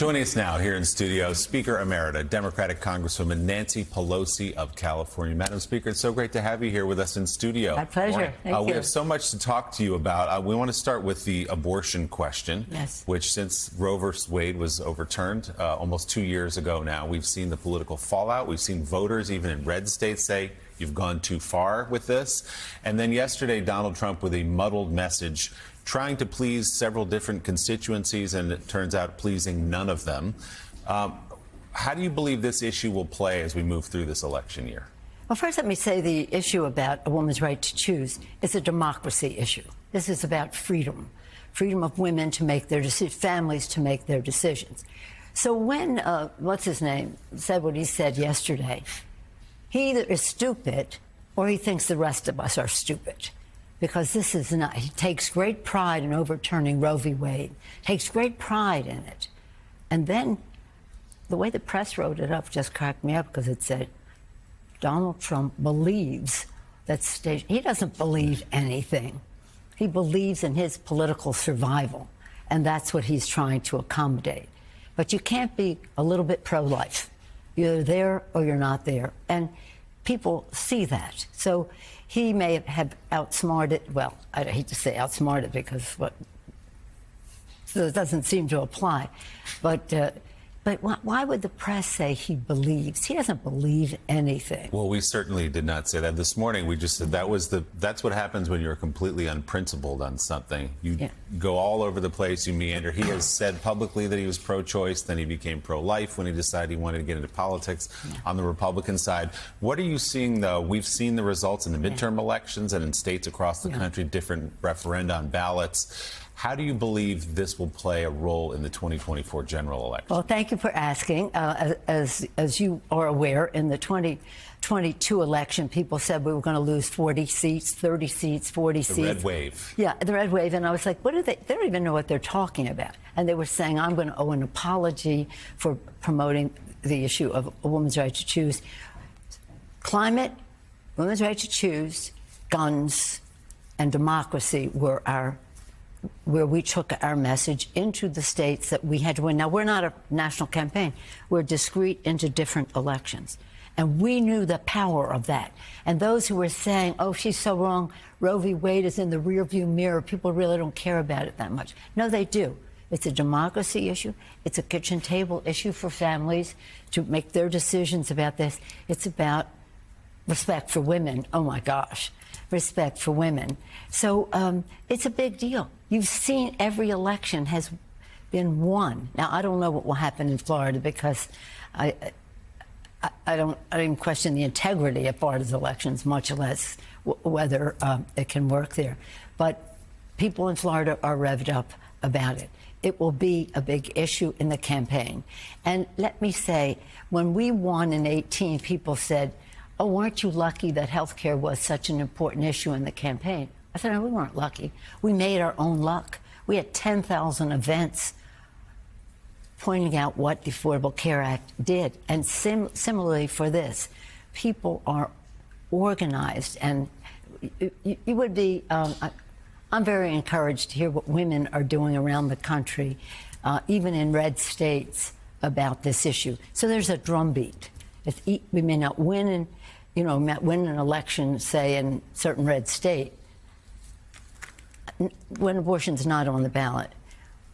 Joining us now here in studio, Speaker Emerita, Democratic Congresswoman Nancy Pelosi of California. Madam Speaker, it's so great to have you here with us in studio. My pleasure. Thank you. We have so much to talk to you about. We want to start with the abortion question, which since Roe v. Wade was overturned almost 2 years ago now, we've seen the political fallout. We've seen voters, even in red states, say, you've gone too far with this. And then yesterday, Donald Trump with a muddled message trying to please several different constituencies, and it turns out pleasing none of them. How do you believe this issue will play as we move through this election year? Well, first, let me say the issue about a woman's right to choose is a democracy issue. This is about freedom of women to make their decisions, families to make their decisions. So when, what's his name, said what he said yesterday, he either is stupid or he thinks the rest of us are stupid. Because this is not, he takes great pride in overturning Roe v. Wade, takes great pride in it. And then the way the press wrote it up just cracked me up because it said, Donald Trump believes that he doesn't believe anything. He believes in his political survival, and that's what he's trying to accommodate. But you can't be a little bit pro-life. You're there or you're not there. And people see that. So he may have outsmarted, well, I hate to say outsmarted because so it doesn't seem to apply. But why would the press say he believes? He doesn't believe anything. Well, we certainly did not say that. This morning, we just said that's what happens when you're completely unprincipled on something. You go all over the place, you meander. He has said publicly that he was pro-choice, then he became pro-life when he decided he wanted to get into politics on the Republican side. What are you seeing, though? We've seen the results in the midterm elections and in states across the country, different referenda on ballots. How do you believe this will play a role in the 2024 general election? Well, thank you for asking. As you are aware, in the 2022 election, people said we were going to lose 40 seats, 30 seats, 40 seats. The red wave. Yeah, the red wave. And I was like, what are they? They don't even know what they're talking about. And they were saying, I'm going to owe an apology for promoting the issue of a woman's right to choose. Climate, women's right to choose, guns, and democracy were where we took our message into the states that we had to win. Now, we're not a national campaign. We're discrete into different elections. And we knew the power of that. And those who were saying, oh, she's so wrong, Roe v. Wade is in the rearview mirror, people really don't care about it that much. No, they do. It's a democracy issue. It's a kitchen table issue for families to make their decisions about this. It's about respect for women. Oh, my gosh. Respect for women. So it's a big deal. You've seen every election has been won. Now, I don't know what will happen in Florida because I don't even question the integrity of Florida's elections, much less whether it can work there. But people in Florida are revved up about it. It will be a big issue in the campaign. And let me say, when we won in 2018, people said, oh, weren't you lucky that health care was such an important issue in the campaign? I said, no, we weren't lucky. We made our own luck. We had 10,000 events pointing out what the Affordable Care Act did. And similarly for this, people are organized. And you would be, I'm very encouraged to hear what women are doing around the country, even in red states, about this issue. So there's a drumbeat. We may not win win an election, say, in a certain red state, when abortion's not on the ballot,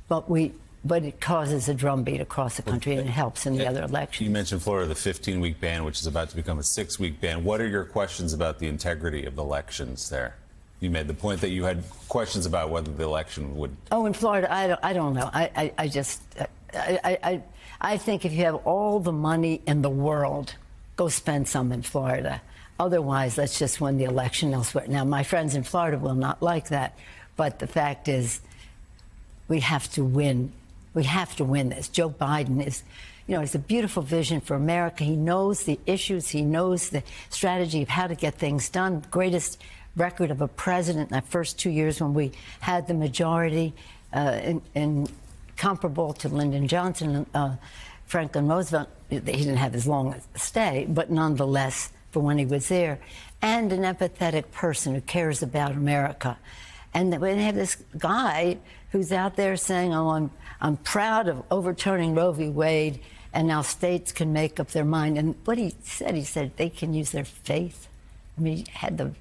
but it causes a drumbeat across the country and it helps in the other elections. You mentioned Florida, the 15-week ban, which is about to become a 6-week ban. What are your questions about the integrity of the elections there? You made the point that you had questions about whether the election would... Oh, in Florida, I don't know. I think if you have all the money in the world, go spend some in Florida. Otherwise, let's just win the election elsewhere. Now, my friends in Florida will not like that, but the fact is we have to win. We have to win this. Joe Biden is, it's a beautiful vision for America. He knows the issues. He knows the strategy of how to get things done. Greatest record of a president in the first 2 years when we had the majority comparable to Lyndon Johnson, Franklin Roosevelt. He didn't have as long a stay, but nonetheless, for when he was there, and an empathetic person who cares about America. And when they have this guy who's out there saying, oh, I'm proud of overturning Roe v. Wade, and now states can make up their mind. And what he said they can use their faith. I mean, he had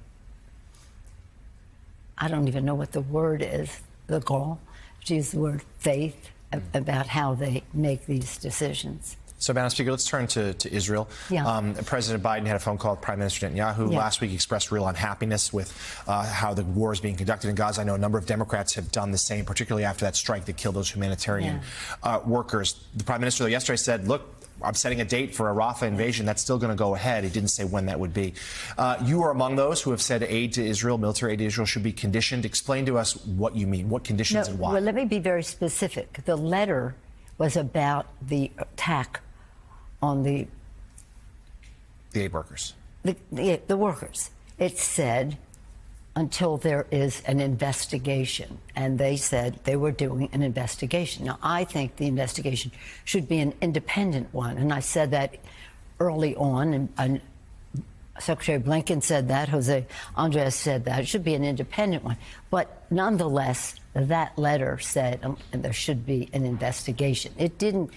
I don't even know what the word is, the gall, to use the word faith about how they make these decisions. So, Madam Speaker, let's turn to Israel. Yeah. President Biden had a phone call with Prime Minister Netanyahu last week. He expressed real unhappiness with how the war is being conducted in Gaza. I know a number of Democrats have done the same, particularly after that strike that killed those humanitarian workers. The Prime Minister, though, yesterday said, look, I'm setting a date for a Rafah invasion. That's still going to go ahead. He didn't say when that would be. You are among those who have said aid to Israel, military aid to Israel, should be conditioned. Explain to us what you mean, what conditions and why. Well, let me be very specific. The letter was about the attack on the aid workers. The workers. It said until there is an investigation, and they said they were doing an investigation. Now, I think the investigation should be an independent one, and I said that early on, and Secretary Blinken said that, Jose Andres said that. It should be an independent one. But nonetheless, that letter said there should be an investigation. It didn't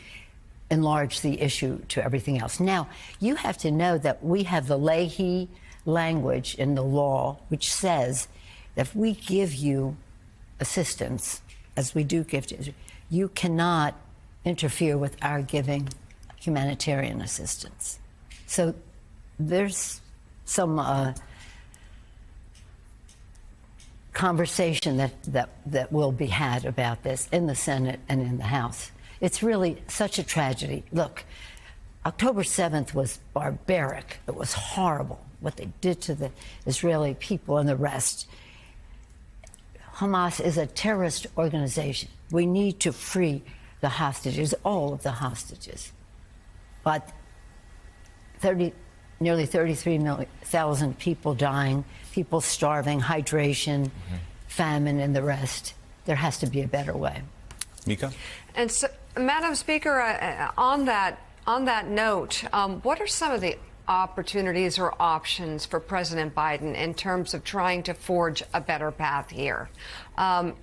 enlarge the issue to everything else. Now, you have to know that we have the Leahy language in the law, which says that if we give you assistance, as we do give to Israel, you cannot interfere with our giving humanitarian assistance. So there's some conversation that will be had about this in the Senate and in the House. It's really such a tragedy. Look, October 7th was barbaric. It was horrible what they did to the Israeli people and the rest. Hamas is a terrorist organization. We need to free the hostages, all of the hostages. But nearly 33,000 people dying, people starving, hydration, famine, and the rest. There has to be a better way. Mika? And so, Madam Speaker, on that note, what are some of the opportunities or options for President Biden in terms of trying to forge a better path here?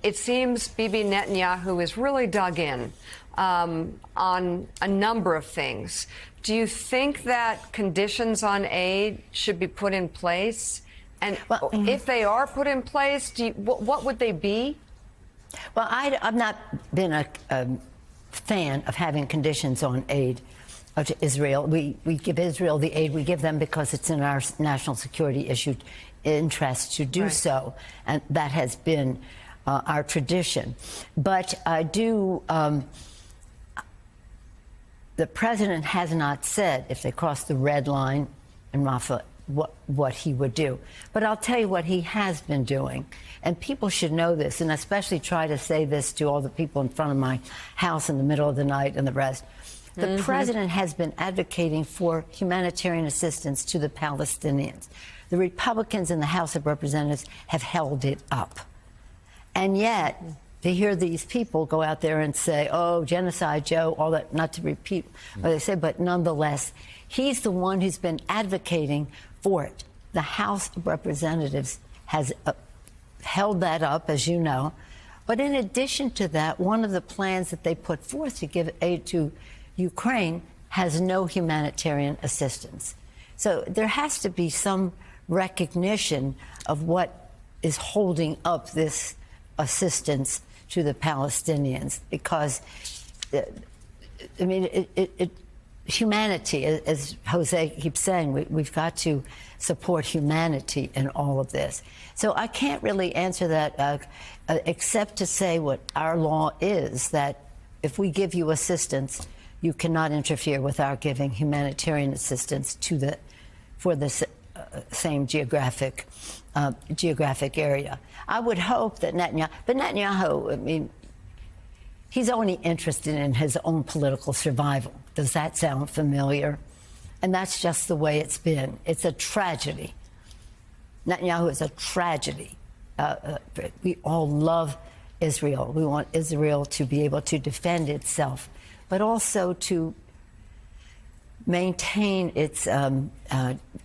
It seems Bibi Netanyahu is really dug in on a number of things. Do you think that conditions on aid should be put in place? And if they are put in place, what would they be? Well, I've not been a fan of having conditions on aid to Israel. We give Israel the aid we give them because it's in our national security interest to do so, and that has been our tradition. But I do. The president has not said if they cross the red line in Rafah what he would do. But I'll tell you what he has been doing. And people should know this, and especially try to say this to all the people in front of my house in the middle of the night and the rest. The president has been advocating for humanitarian assistance to the Palestinians. The Republicans in the House of Representatives have held it up. And yet, to hear these people go out there and say, oh, genocide, Joe, all that, not to repeat what they say, but nonetheless, he's the one who's been advocating for it. The House of Representatives has held that up, as you know. But in addition to that, one of the plans that they put forth to give aid to Ukraine has no humanitarian assistance. So there has to be some recognition of what is holding up this assistance to the Palestinians, because, I mean, humanity, as Jose keeps saying, we've got to support humanity in all of this. So I can't really answer that except to say what our law is, that if we give you assistance, you cannot interfere with our giving humanitarian assistance for the same geographic area. I would hope that Netanyahu, I mean, he's only interested in his own political survival. Does that sound familiar? And that's just the way it's been. It's a tragedy. Netanyahu is a tragedy. We all love Israel. We want Israel to be able to defend itself, but also to maintain its the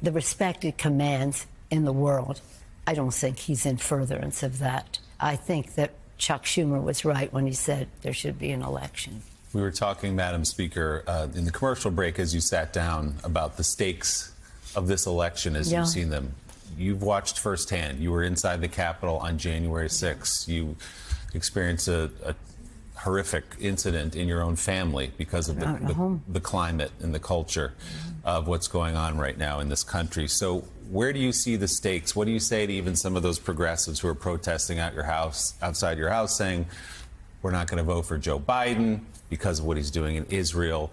respect it commands in the world. I don't think he's in furtherance of that. I think that Chuck Schumer was right when he said there should be an election. We were talking, Madam Speaker, in the commercial break as you sat down about the stakes of this election as you've seen them. You've watched firsthand. You were inside the Capitol on January 6th. You experienced a horrific incident in your own family because of the climate and the culture of what's going on right now in this country. So where do you see the stakes? What do you say to even some of those progressives who are protesting at your house, outside your house, saying, we're not going to vote for Joe Biden because of what he's doing in Israel?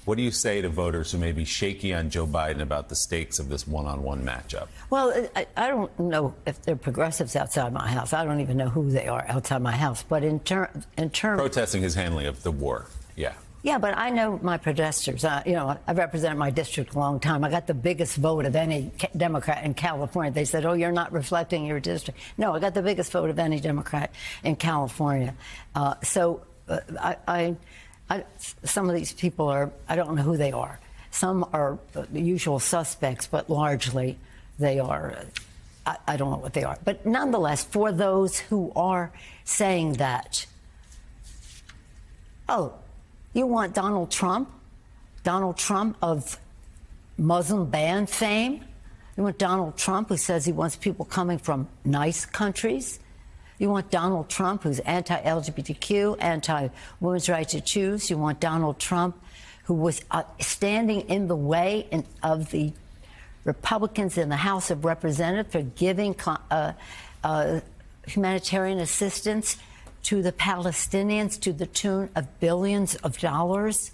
What do you say to voters who may be shaky on Joe Biden about the stakes of this one-on-one matchup? Well, I don't know if they're progressives outside my house. I don't even know who they are outside my house. But in terms protesting his handling of the war, yeah. Yeah, but I know my protesters. You know, I've represented my district a long time. I got the biggest vote of any Democrat in California. They said, oh, you're not reflecting your district. No, I got the biggest vote of any Democrat in California. Some of these people are, I don't know who they are. Some are the usual suspects, but largely they are, I don't know what they are. But nonetheless, for those who are saying that, oh, you want Donald Trump of Muslim ban fame? You want Donald Trump who says he wants people coming from nice countries? You want Donald Trump who's anti-LGBTQ, anti-women's right to choose? You want Donald Trump who was standing in the way of the Republicans in the House of Representatives for giving humanitarian assistance to the Palestinians to the tune of billions of dollars?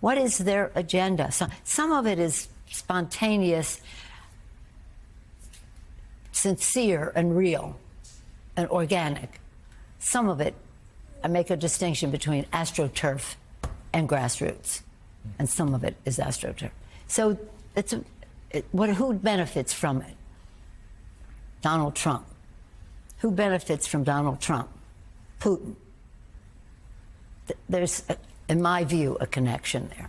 What is their agenda? Some of it is spontaneous, sincere and real and organic. Some of it, I make a distinction between AstroTurf and grassroots, and some of it is AstroTurf. So who benefits from it? Donald Trump. Who benefits from Donald Trump? Putin. There's, in my view, a connection there.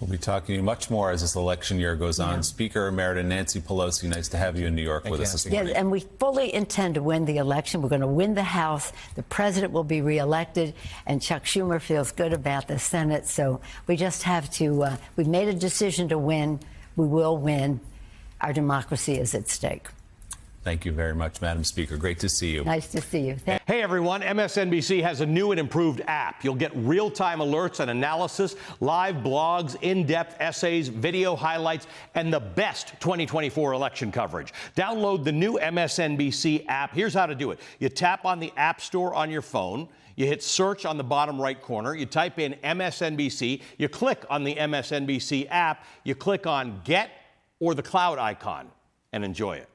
We'll be talking to you much more as this election year goes on. Speaker Emerita Nancy Pelosi, nice to have you in New York with us this morning. Yeah, and we fully intend to win the election. We're going to win the House. The president will be reelected, and Chuck Schumer feels good about the Senate. So we just have to, we've made a decision to win. We will win. Our democracy is at stake. Thank you very much, Madam Speaker. Great to see you. Nice to see you. Hey, everyone. MSNBC has a new and improved app. You'll get real-time alerts and analysis, live blogs, in-depth essays, video highlights, and the best 2024 election coverage. Download the new MSNBC app. Here's how to do it. You tap on the App Store on your phone. You hit search on the bottom right corner. You type in MSNBC. You click on the MSNBC app. You click on Get or the cloud icon and enjoy it.